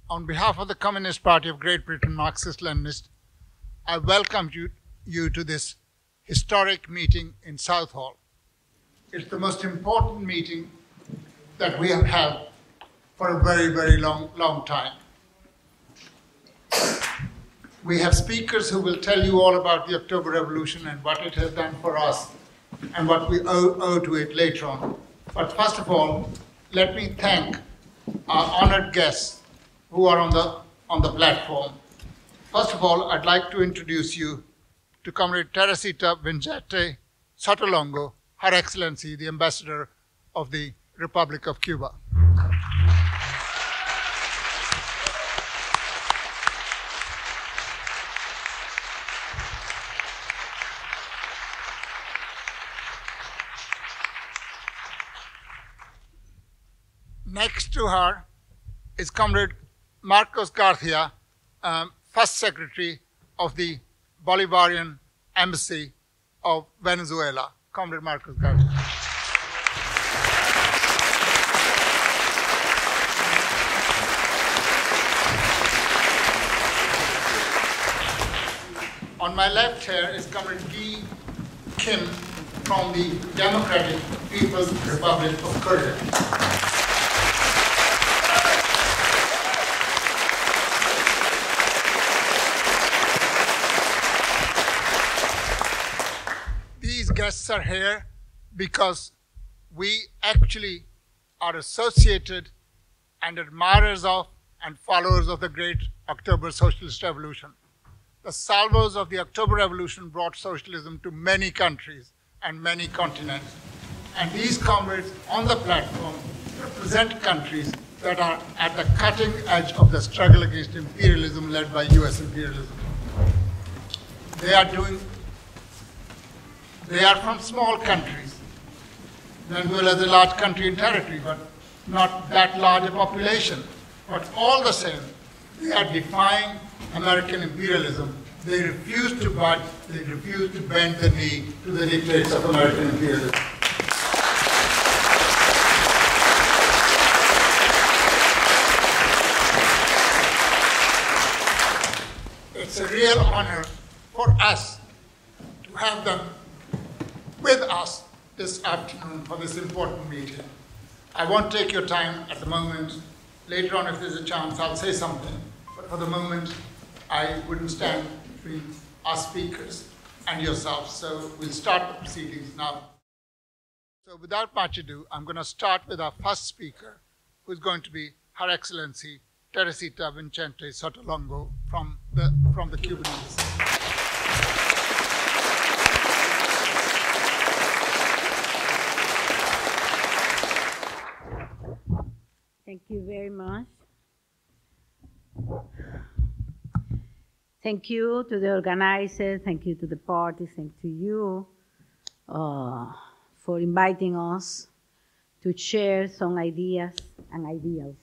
On behalf of the Communist Party of Great Britain, Marxist-Leninist, I welcome you to this historic meeting in Southall. It's the most important meeting that we have had for a very, very long time. We have speakers who will tell you all about the October Revolution and what it has done for us and what we owe to it later on. But first of all, let me thank our honored guests who are on the platform. First of all, I'd like to introduce you to Comrade Teresita Vincente Sotolongo, Her Excellency, the Ambassador of the Republic of Cuba. Next to her is Comrade Marcos Garcia, First Secretary of the Bolivarian Embassy of Venezuela. Comrade Marcos Garcia. On my left here is Comrade Guy Kim from the Democratic People's Republic of Korea. These guests are here because we actually are associated and admirers of and followers of the Great October Socialist Revolution. The salvos of the October Revolution brought socialism to many countries and many continents. And these comrades on the platform represent countries that are at the cutting edge of the struggle against imperialism led by US imperialism. They are from small countries. Venezuela is a large country in territory, but not that large a population. But all the same, they are defying American imperialism. They refuse to budge, they refuse to bend the knee to the dictates of American imperialism. It's a real honor for us to have them with us this afternoon for this important meeting. I won't take your time at the moment. Later on, if there's a chance, I'll say something. But for the moment, I wouldn't stand between our speakers and yourselves. So we'll start the proceedings now. So without much ado, I'm going to start with our first speaker, who's going to be Her Excellency Teresita Vincente Sotolongo from the Cuban Ambassador. Thank you very much. Thank you to the organizers, thank you to the party, thank you to you for inviting us to share some ideas and ideals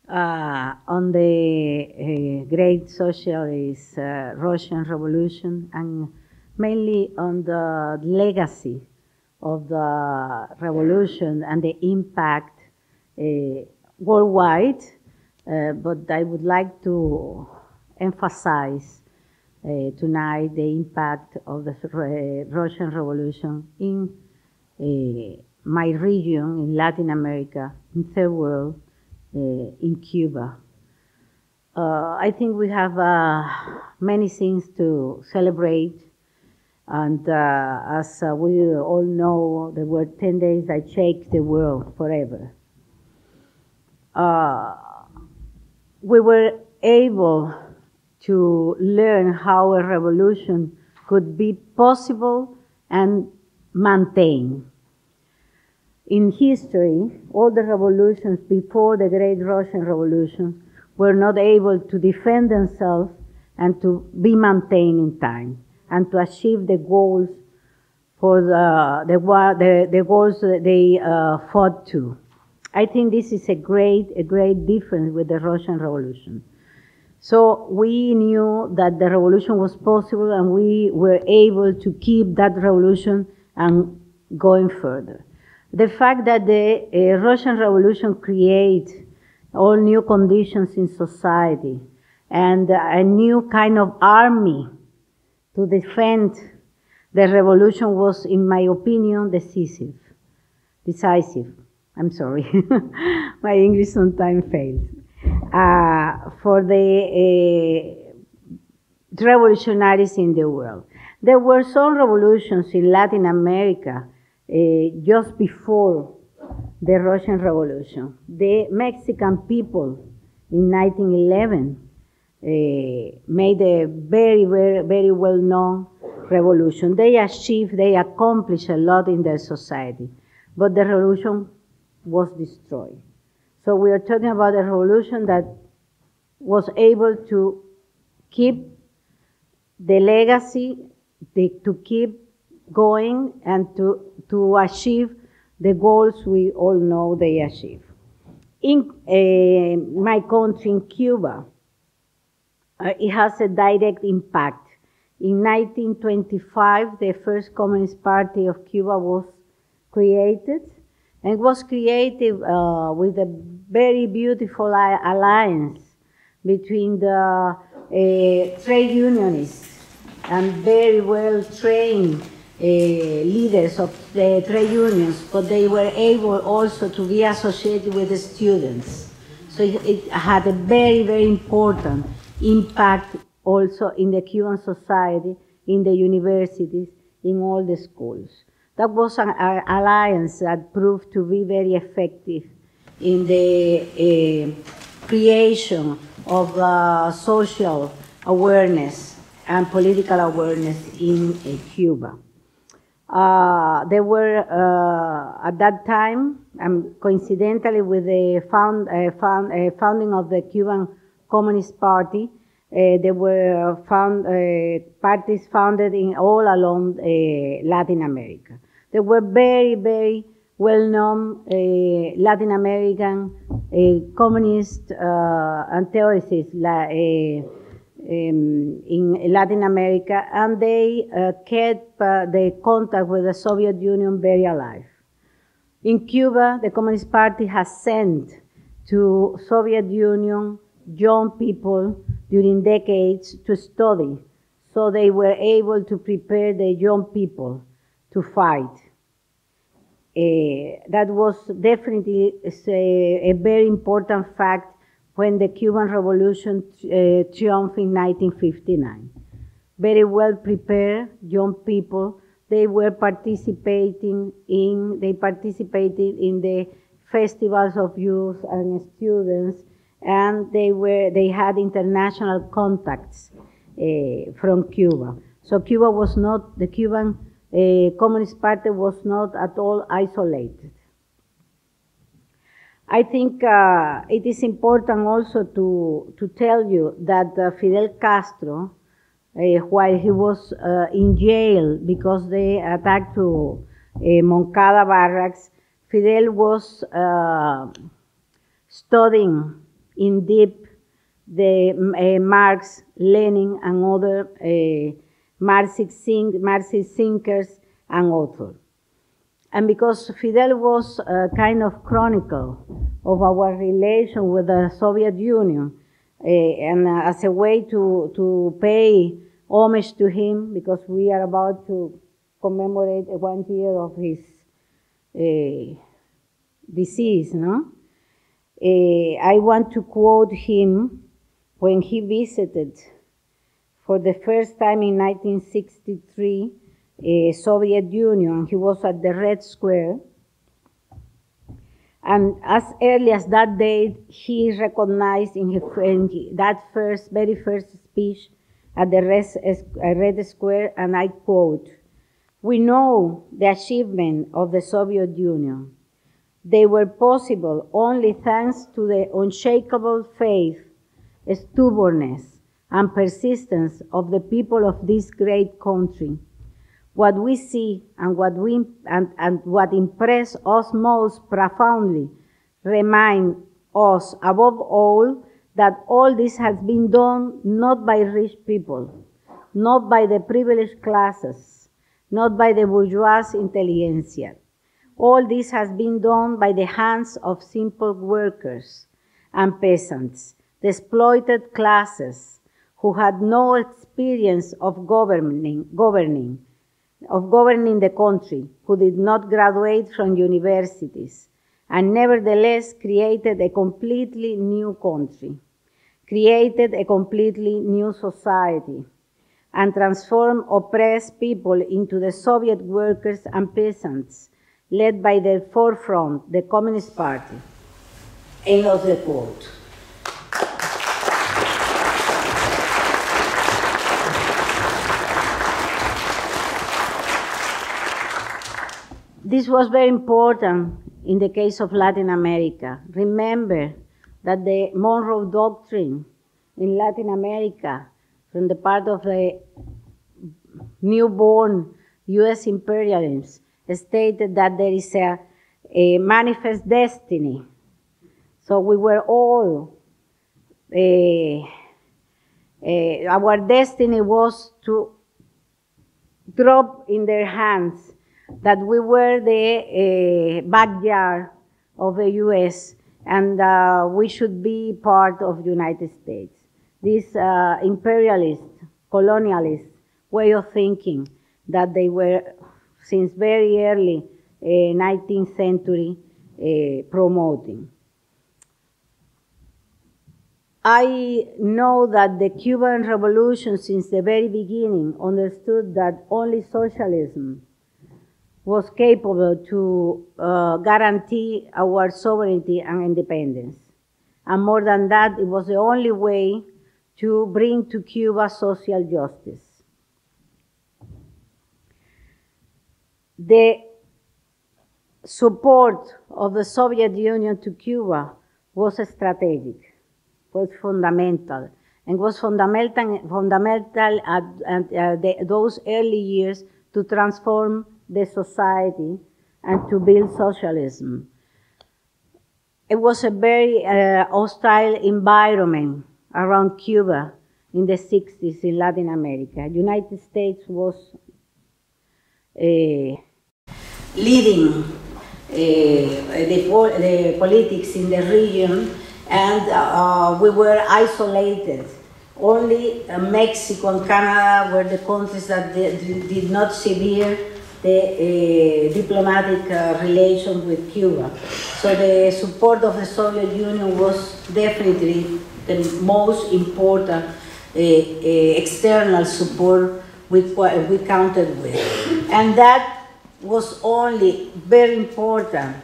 on the Great Socialist Russian Revolution, and mainly on the legacy of the revolution and the impact worldwide, but I would like to emphasize tonight the impact of the Russian Revolution in my region, in Latin America, in third world, in Cuba. I think we have many things to celebrate, and as we all know, there were 10 days that shaped the world forever. We were able to learn how a revolution could be possible and maintained. In history, all the revolutions before the Great Russian Revolution were not able to defend themselves and to be maintained in time and to achieve the goals for the goals that they fought to. I think this is a great difference with the Russian Revolution. So we knew that the revolution was possible, and we were able to keep that revolution and going further. The fact that the Russian Revolution created all new conditions in society, and a new kind of army to defend the revolution was, in my opinion, decisive. I'm sorry, my English sometimes fails. For the revolutionaries in the world. There were some revolutions in Latin America just before the Russian Revolution. The Mexican people in 1911 made a very, very, very well-known revolution. They accomplished a lot in their society, but the revolution was destroyed. So we are talking about a revolution that was able to keep the legacy, to keep going, and to achieve the goals we all know they achieve. In my country, in Cuba, it has a direct impact. In 1925, the first Communist Party of Cuba was created, and was created with a very beautiful alliance between the trade unionists and very well-trained leaders of the trade unions, but they were able also to be associated with the students. So it had a very, very important impact also in the Cuban society, in the universities, in all the schools. That was an alliance that proved to be very effective in the creation of social awareness and political awareness in Cuba. There were, at that time, coincidentally with the founding of the Cuban Communist Party, there were parties founded in all along Latin America. There were very, very well-known Latin American communist and theorists in Latin America, and they kept the contact with the Soviet Union very alive. In Cuba, the Communist Party has sent to Soviet Union young people during decades to study, so they were able to prepare the young people to fight. That was definitely a very important fact when the Cuban Revolution triumphed in 1959. Very well prepared young people, they participated in the festivals of youth and students, and they had international contacts from Cuba. So Cuba was not, the Cuban Communist Party was not at all isolated. I think it is important also to tell you that Fidel Castro, while he was in jail because they attacked to Moncada barracks, Fidel was studying in deep the Marx, Lenin, and other Marxist thinkers and authors. And because Fidel was a kind of chronicle of our relation with the Soviet Union, and as a way to pay homage to him, because we are about to commemorate 1 year of his decease, no? I want to quote him when he visited for the first time in 1963 Soviet Union. He was at the Red Square, and as early as that date, he recognized in that very first speech at the Red Square, and I quote, "We know the achievement of the Soviet Union. They were possible only thanks to the unshakable faith, stubbornness, and persistence of the people of this great country. What we see and what impress us most profoundly remind us above all that all this has been done not by rich people, not by the privileged classes, not by the bourgeois intelligentsia. All this has been done by the hands of simple workers, and peasants, the exploited classes who had no experience of governing the country, who did not graduate from universities, and nevertheless created a completely new country, created a completely new society, and transformed oppressed people into the Soviet workers and peasants, led by their forefront, the Communist Party. End of the quote. This was very important in the case of Latin America. Remember that the Monroe Doctrine in Latin America, from the part of the newborn U.S. imperialism, stated that there is a manifest destiny. So we were all, our destiny was to drop in their hands that we were the backyard of the U.S. and we should be part of the United States. This imperialist, colonialist way of thinking that they were, since very early 19th century, promoting. I know that the Cuban Revolution, since the very beginning, understood that only socialism was capable to guarantee our sovereignty and independence. And more than that, it was the only way to bring to Cuba social justice. The support of the Soviet Union to Cuba was strategic, was fundamental, and was fundamental at those early years to transform the society and to build socialism. It was a very hostile environment around Cuba in the 60s in Latin America. The United States was leading the politics in the region, and we were isolated. Only Mexico and Canada were the countries that did not sever the diplomatic relation with Cuba. So the support of the Soviet Union was definitely the most important external support we counted with. And that was only very important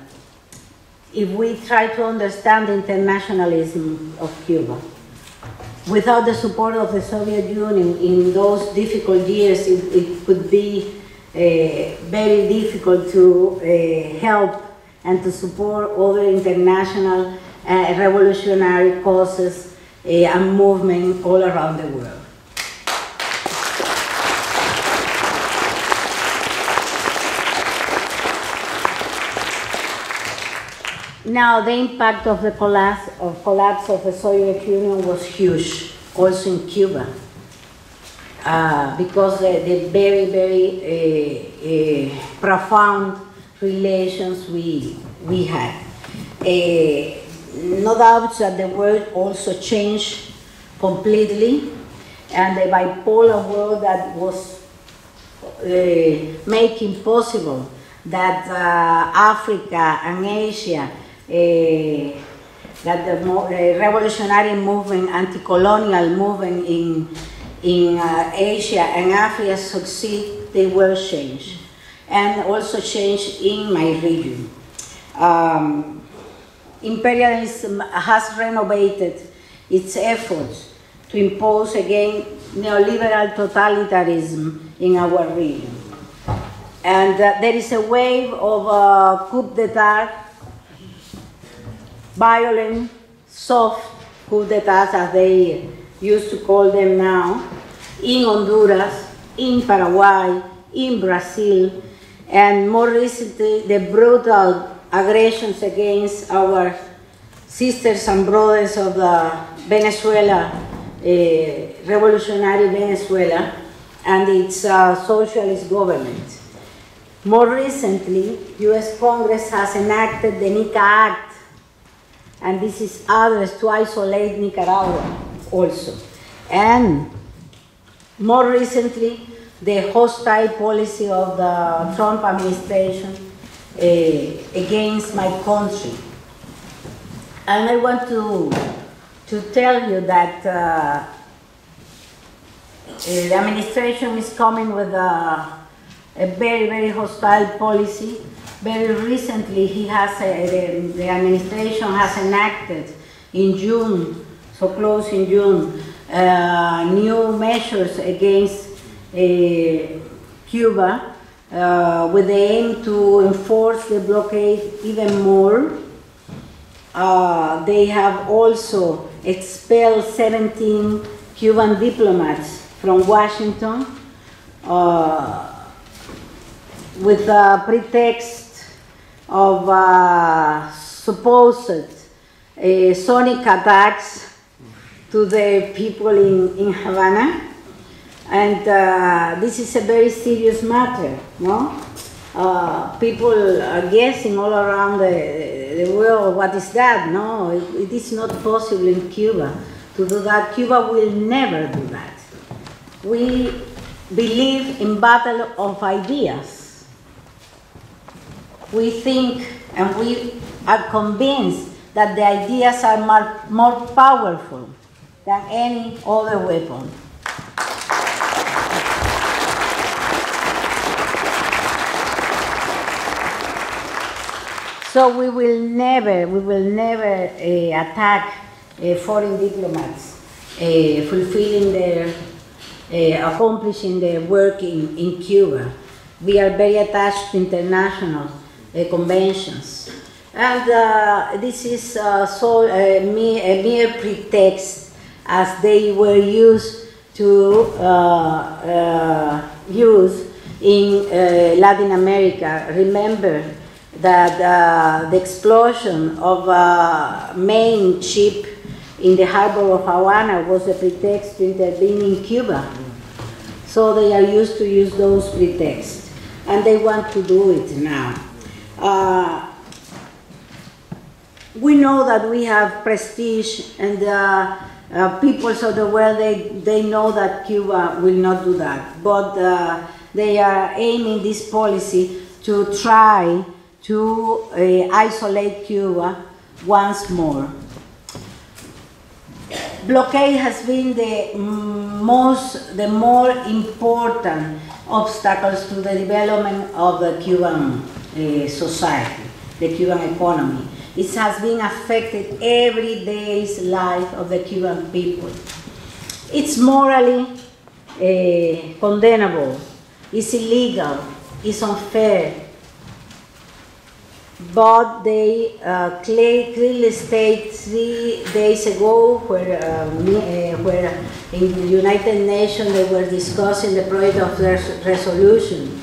if we try to understand the internationalism of Cuba. Without the support of the Soviet Union in those difficult years, it could be very difficult to help and to support other international revolutionary causes and movements all around the world. Now, the impact of the collapse of the Soviet Union was huge, also in Cuba, because the very, very profound relations we had. No doubt that the world also changed completely, and the bipolar world that was making possible that Africa and Asia, that the revolutionary movement, anti-colonial movement in Asia and Africa succeed, they will change, and also change in my region. Imperialism has renovated its efforts to impose again neoliberal totalitarianism in our region. And there is a wave of coup d'etat, violent, soft coup d'etats, as they used to call them now, in Honduras, in Paraguay, in Brazil, and more recently, the brutal aggressions against our sisters and brothers of the Venezuela, revolutionary Venezuela, and its socialist government. More recently, U.S. Congress has enacted the NICA Act and this is addressed to isolate Nicaragua also. And more recently, the hostile policy of the Trump administration against my country. And I want to tell you that the administration is coming with a very, very hostile policy. Very recently, the administration has enacted in June, so close in June, new measures against Cuba with the aim to enforce the blockade even more. They have also expelled 17 Cuban diplomats from Washington with a pretext of supposed sonic attacks to the people in Havana. And this is a very serious matter, no? People are guessing all around the world, what is that? No, it is not possible in Cuba to do that. Cuba will never do that. We believe in battle of ideas. We think and we are convinced that the ideas are more powerful than any other weapon. So we will never attack foreign diplomats fulfilling their, accomplishing their work in Cuba. We are very attached to international conventions. And this is a mere pretext, as they were used to use in Latin America. Remember that the explosion of a main ship in the harbor of Havana was a pretext to intervene in Cuba. So they are used to use those pretexts, and they want to do it now. We know that we have prestige, and peoples of the world, they know that Cuba will not do that, but they are aiming this policy to try to isolate Cuba once more. Blockade has been the more important obstacles to the development of the Cuban society, the Cuban economy. It has been affected every day's life of the Cuban people. It's morally condemnable, it's illegal, it's unfair. But they clearly stated 3 days ago, where in the United Nations they were discussing the project of resolution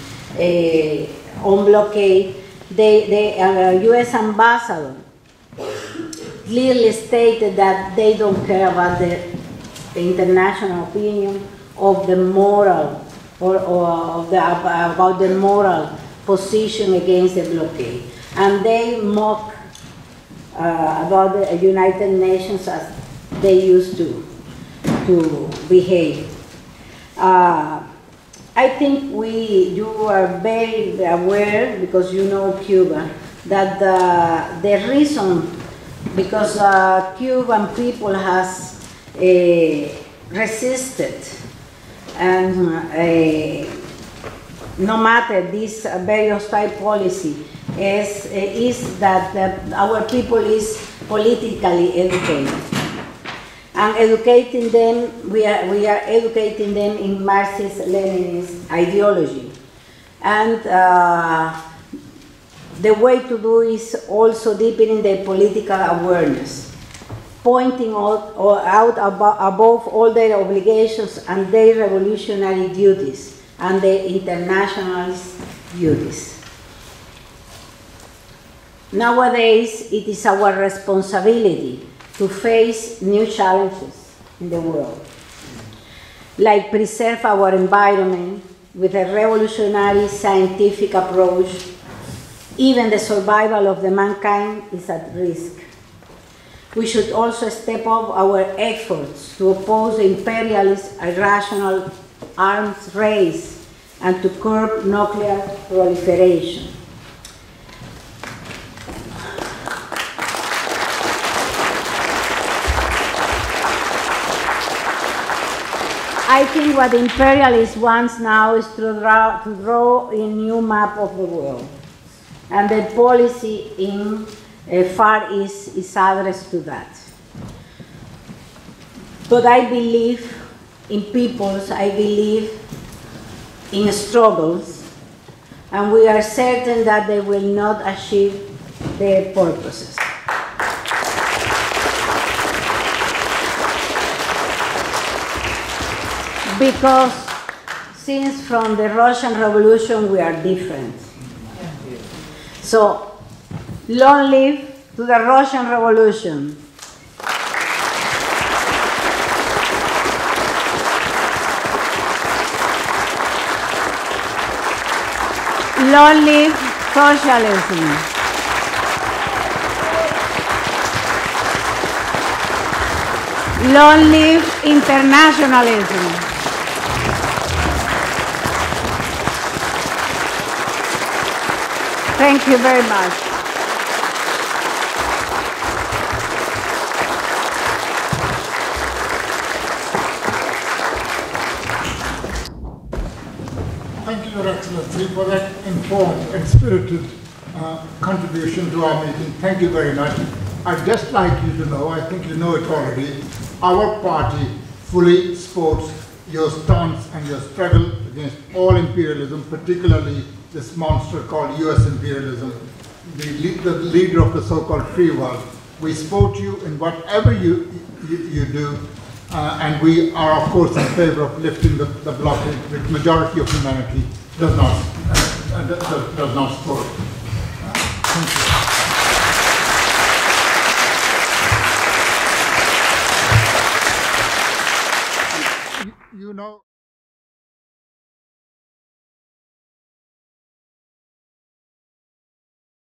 on blockade. The U.S. ambassador clearly stated that they don't care about the international opinion of the moral about the moral position against the blockade. And they mock about the United Nations as they used to behave. I think you are very aware, because you know Cuba, that the reason, because Cuban people has resisted, and no matter this very hostile policy, is that our people is politically educated, and educating them, we are educating them in Marxist-Leninist ideology, and the way to do is also deepening their political awareness, pointing out above all their obligations and their revolutionary duties and their internationalist duties. Nowadays, it is our responsibility to face new challenges in the world, like preserve our environment with a revolutionary scientific approach. Even the survival of the mankind is at risk. we should also step up our efforts to oppose the imperialist irrational arms race and to curb nuclear proliferation. I think what the imperialist wants now is to draw a new map of the world. And the policy in Far East is addressed to that. But I believe in peoples, I believe in struggles, and we are certain that they will not achieve their purposes. Because since from the Russian Revolution we are different. So, long live to the Russian Revolution. Long live socialism. Long live internationalism. Thank you very much. Thank you, Your Excellency, for that informed and spirited contribution to our meeting. Thank you very much. I'd just like you to know, I think you know it already, our party fully supports your stance and your struggle against all imperialism, particularly this monster called US imperialism, the leader of the so-called free world. We support you in whatever you do, and we are, of course, in favor of lifting the blockade, which majority of humanity does not support. Thank you. You know.